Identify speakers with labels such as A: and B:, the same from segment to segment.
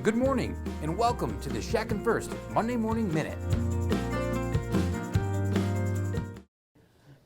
A: Good morning and welcome to the Shackin' First Monday Morning Minute.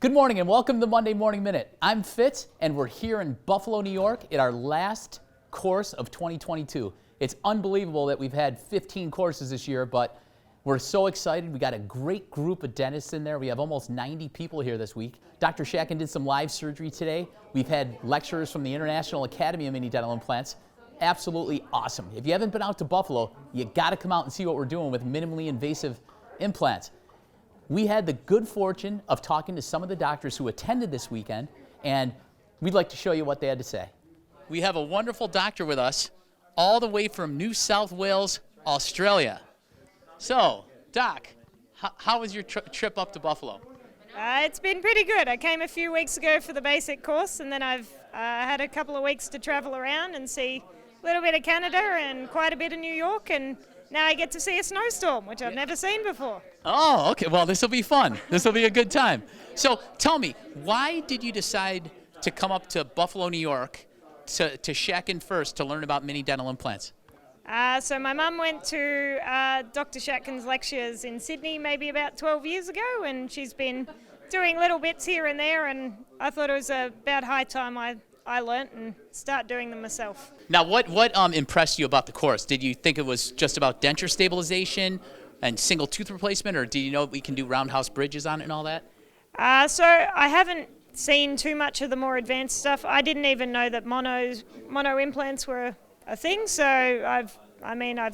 B: Good morning and welcome to the Monday Morning Minute. I'm Fitz and we're here in Buffalo, New York at our last course of 2022. It's unbelievable that we've had 15 courses this year, but we're so excited. We got a great group of dentists in there. We have almost 90 people here this week. Dr. Shackin did some live surgery today. We've had lecturers from the International Academy of Mini Dental Implants. Absolutely awesome. If you haven't been out to Buffalo, you got to come out and see what we're doing with minimally invasive implants. We had the good fortune of talking to some of the doctors who attended this weekend, and we'd like to show you what they had to say. We have a wonderful doctor with us, all the way from New South Wales, Australia. So, Doc, how was your trip up to Buffalo?
C: It's been pretty good. I came a few weeks ago for the basic course, and then I've had a couple of weeks to travel around and see a little bit of Canada and quite a bit of New York, and now I get to see a snowstorm, which I've never seen before.
B: Oh, okay. Well, this will be fun. This will be a good time. So tell me, why did you decide to come up to Buffalo, New York to Shackin First to learn about mini dental implants?
C: So my mum went to Dr. Shackin's lectures in Sydney maybe about 12 years ago, and she's been doing little bits here and there, and I thought it was about high time I learnt and start doing them myself.
B: Now, what impressed you about the course? Did you think it was just about denture stabilization and single tooth replacement, or do you know we can do roundhouse bridges on it and all that?
C: So I haven't seen too much of the more advanced stuff. I didn't even know that mono implants were a thing, so I've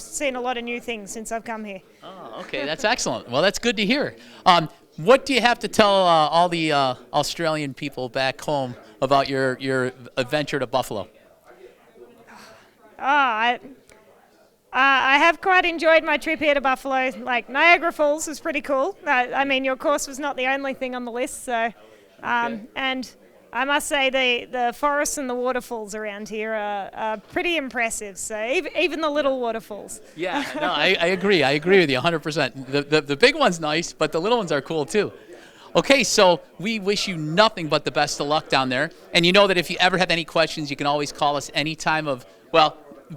C: seen a lot of new things since I've come here.
B: Oh, okay, that's excellent. Well, that's good to hear. What do you have to tell all the Australian people back home about your adventure to Buffalo?
C: I have quite enjoyed my trip here to Buffalo. Like, Niagara Falls was pretty cool. Your course was not the only thing on the list, so and I must say the forests and the waterfalls around here are pretty impressive. So even the little waterfalls.
B: Yeah, no, I agree. I agree with you 100%. The big one's nice, but the little ones are cool too. Okay, so we wish you nothing but the best of luck down there. And you know that if you ever have any questions, you can always call us any time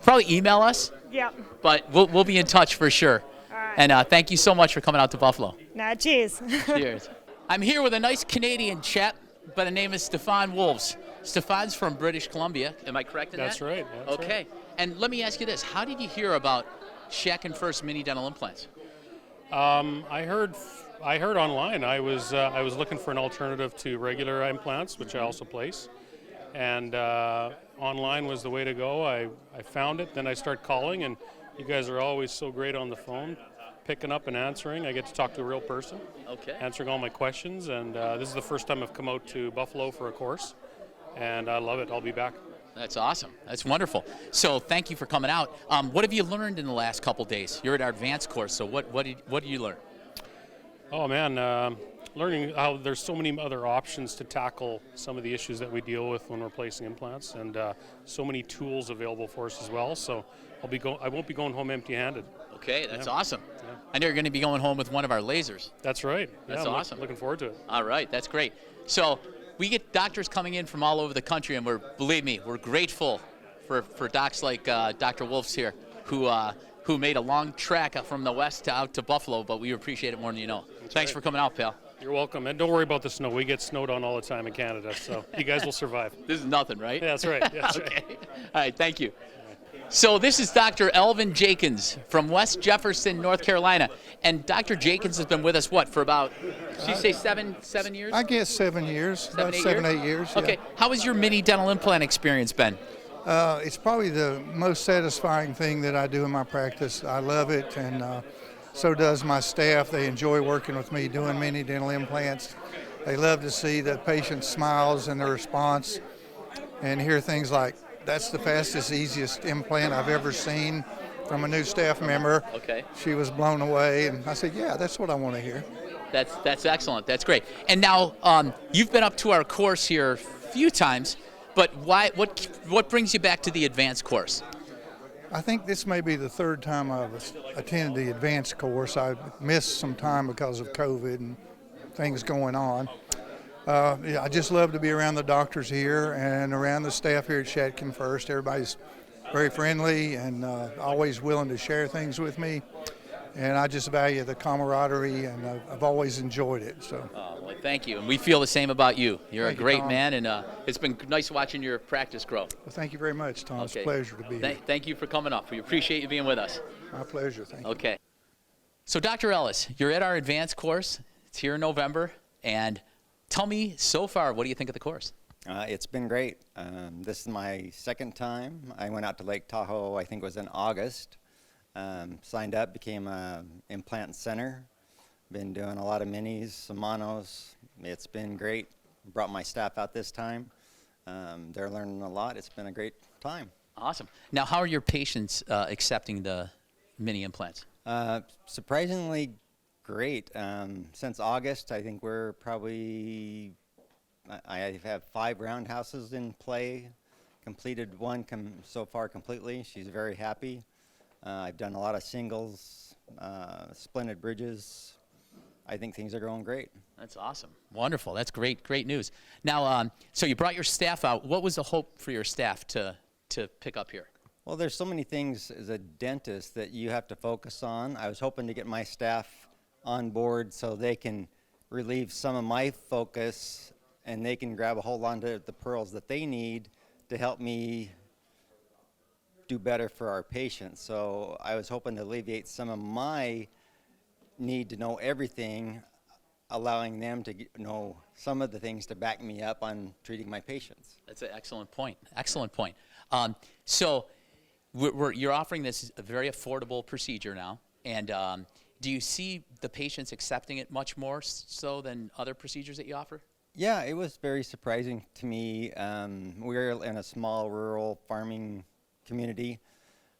B: probably email us.
C: Yeah.
B: But we'll be in touch for sure.
C: All right.
B: And thank you so much for coming out to Buffalo.
C: No, cheers.
B: Cheers. I'm here with a nice Canadian chap by the name of Stefan Wolves. Stefan's from British Columbia. Am I correct in that?
D: That's right. That's
B: okay.
D: Right.
B: And let me ask you this. How did you hear about Shackin First mini dental implants?
D: I heard online. I was looking for an alternative to regular implants, which I also place, and online was the way to go. I found it. Then I started calling, and you guys are always so great on the phone, picking up and answering. I get to talk to a real person, answering all my questions, and this is the first time I've come out to Buffalo for a course, and I love it. I'll be back.
B: That's awesome. That's wonderful. So thank you for coming out. What have you learned in the last couple days? You're at our advanced course, so what did you learn?
D: Oh man, learning how there's so many other options to tackle some of the issues that we deal with when we're placing implants, and so many tools available for us as well. So I won't be going home empty-handed.
B: Okay, that's awesome. Yeah. I know you're going to be going home with one of our lasers.
D: That's right.
B: That's awesome.
D: Looking forward to it.
B: All right, that's great. So we get doctors coming in from all over the country, and believe me, we're grateful for docs like Dr. Wolf's here, who made a long trek from the west out to Buffalo, but we appreciate it more than you know. Thanks for coming out, pal.
D: You're welcome. And don't worry about the snow. We get snowed on all the time in Canada, so you guys will survive.
B: This is nothing, right?
D: Yeah, that's right. That's
B: okay.
D: Right.
B: All right, thank you. So this is Dr. Elvin Jenkins from West Jefferson, North Carolina. And Dr. Jenkins has been with us, for about, did you say seven years?
E: I guess 7 years. About 8 years. Yeah.
B: Okay. How has your mini dental implant experience been?
E: It's probably the most satisfying thing that I do in my practice. I love it, and so does my staff. They enjoy working with me doing mini dental implants. They love to see the patient smiles and their response and hear things like, "That's the fastest, easiest implant I've ever seen," from a new staff member.
B: Okay.
E: She was blown away, and I said, yeah, that's what I want to hear.
B: That's excellent. That's great. And now you've been up to our course here a few times, but what brings you back to the advanced course?
E: I think this may be the third time I've attended the advanced course. I missed some time because of COVID and things going on. I just love to be around the doctors here and around the staff here at Shackin First. Everybody's very friendly and always willing to share things with me. And I just value the camaraderie, and I've always enjoyed it. So.
B: Well, thank you, and we feel the same about you. You're
E: Thank
B: a
E: you,
B: great
E: Tom.
B: man, and it's been nice watching your practice grow.
E: Well, thank you very much, Tom. It's a pleasure to be here.
B: Thank you for coming up. We appreciate you being with us.
E: My pleasure. Thank you.
B: Okay. So, Dr. Ellis, you're at our advanced course. It's here in November, and tell me so far, what do you think of the course?
F: It's been great. This is my second time. I went out to Lake Tahoe, I think it was in August. Signed up, became an implant center. Been doing a lot of minis, some monos. It's been great. Brought my staff out this time. They're learning a lot. It's been a great time.
B: Awesome. Now, how are your patients accepting the mini implants?
F: Surprisingly great. Since August, I think we're probably, I have 5 roundhouses in play. Completed one so far completely. She's very happy. I've done a lot of singles, splinted bridges. I think things are going great.
B: That's awesome. Wonderful. That's great news. Now, so you brought your staff out. What was the hope for your staff to pick up here?
F: Well, there's so many things as a dentist that you have to focus on. I was hoping to get my staff on board so they can relieve some of my focus and they can grab a hold onto the pearls that they need to help me do better for our patients. So I was hoping to alleviate some of my need to know everything, allowing them to know some of the things to back me up on treating my patients.
B: That's an excellent point. Excellent point. So you're offering this a very affordable procedure now, and do you see the patients accepting it much more so than other procedures that you offer?
F: Yeah, it was very surprising to me. We're in a small rural farming community.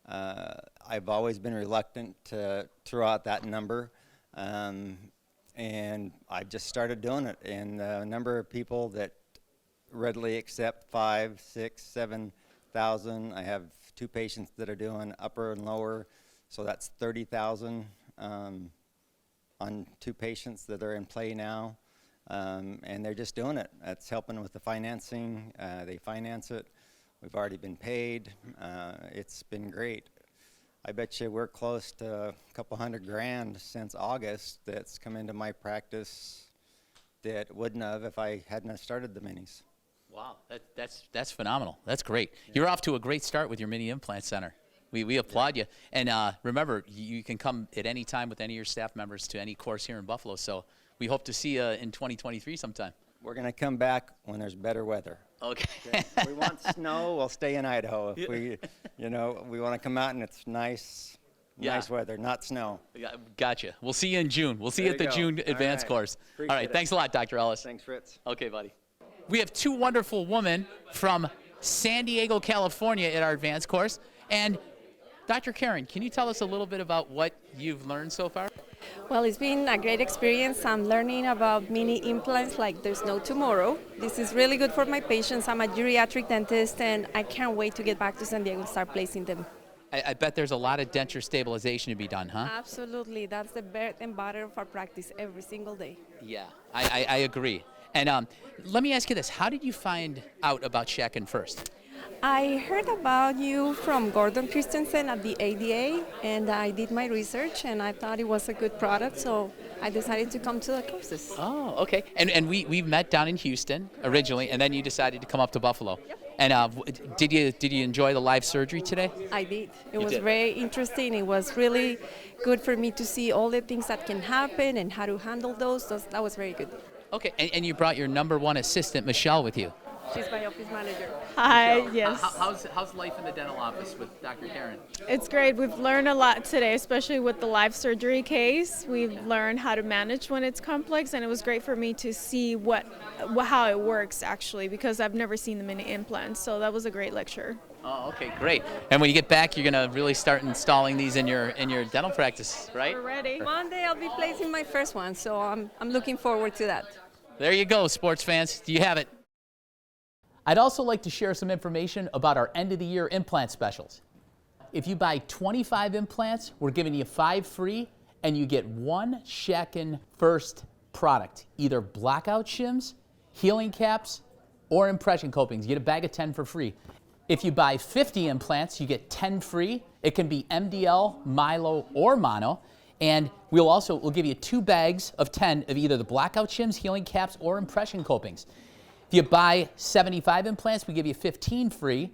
F: I've always been reluctant to throw out that number, and I've just started doing it. And the number of people that readily accept 5, 6, 7,000. I have 2 patients that are doing upper and lower, so that's 30,000 on 2 patients that are in play now. And they're just doing it. That's helping with the financing. They finance it. We've already been paid. It's been great. I bet you we're close to a couple $100,000 since August that's come into my practice that wouldn't have if I hadn't have started the minis.
B: Wow, that's phenomenal. That's great. Yeah. You're off to a great start with your mini implant center. We applaud you. And remember, you can come at any time with any of your staff members to any course here in Buffalo. So we hope to see you in 2023 sometime.
F: We're going to come back when there's better weather.
B: Okay.
F: If we want snow, we'll stay in Idaho. If we want to come out and it's nice weather, not snow.
B: Yeah, gotcha. We'll see you in June. We'll see you at the June advanced course.
F: Appreciate
B: All right.
F: it.
B: Thanks a lot, Dr. Ellis.
F: Thanks, Fritz.
B: Okay, buddy. We have 2 wonderful women from San Diego, California at our advanced course. And Dr. Karen, can you tell us a little bit about what you've learned so far?
G: Well, it's been a great experience. I'm learning about mini implants like there's no tomorrow. This is really good for my patients. I'm a geriatric dentist, and I can't wait to get back to San Diego and start placing them.
B: I bet there's a lot of denture stabilization to be done, huh?
G: Absolutely. That's the bread and butter of our practice every single day.
B: Yeah, I agree. And let me ask you this. How did you find out about Shaken First?
G: I heard about you from Gordon Christensen at the ADA, and I did my research, and I thought it was a good product, so I decided to come to the courses.
B: Oh, okay. And we met down in Houston originally, and then you decided to come up to Buffalo.
G: Yep.
B: And did you enjoy the live surgery today?
G: I did. It
B: You
G: was
B: did.
G: very interesting. It was really good for me to see all the things that can happen and how to handle those. That was very good.
B: Okay. And you brought your #1 assistant, Michelle, with you.
G: She's my office manager.
C: Hi, yes.
B: How's life in the dental office with Dr. Karen?
C: It's great. We've learned a lot today, especially with the live surgery case. We've learned how to manage when it's complex, and it was great for me to see how it works actually, because I've never seen the mini implants. So that was a great lecture.
B: Oh, okay, great. And when you get back, you're gonna really start installing these in your dental practice, right?
C: We're ready.
G: Monday I'll be placing my first one, so I'm looking forward to that.
B: There you go, sports fans. Do you have it? I'd also like to share some information about our end-of-the-year implant specials. If you buy 25 implants, we're giving you 5 free, and you get 1 Shaken First product, either blackout shims, healing caps, or impression copings. You get a bag of 10 for free. If you buy 50 implants, you get 10 free. It can be MDL, Milo, or Mono. And we'll give you 2 bags of 10 of either the blackout shims, healing caps, or impression copings. If you buy 75 implants, we give you 15 free.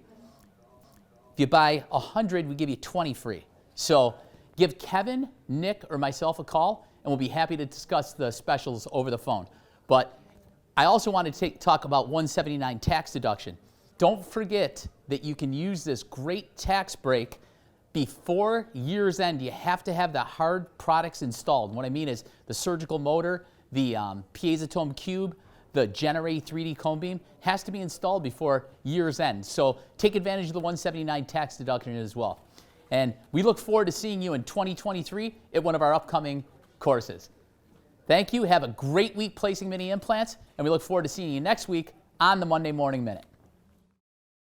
B: If you buy 100, we give you 20 free. So give Kevin, Nick, or myself a call, and we'll be happy to discuss the specials over the phone. But I also want to talk about 179 tax deduction. Don't forget that you can use this great tax break before year's end. You have to have the hard products installed. What I mean is the surgical motor, the piezotome cube, the Generate 3D cone beam has to be installed before year's end. So take advantage of the 179 tax deduction as well. And we look forward to seeing you in 2023 at one of our upcoming courses. Thank you. Have a great week placing mini implants, and we look forward to seeing you next week on the Monday Morning Minute.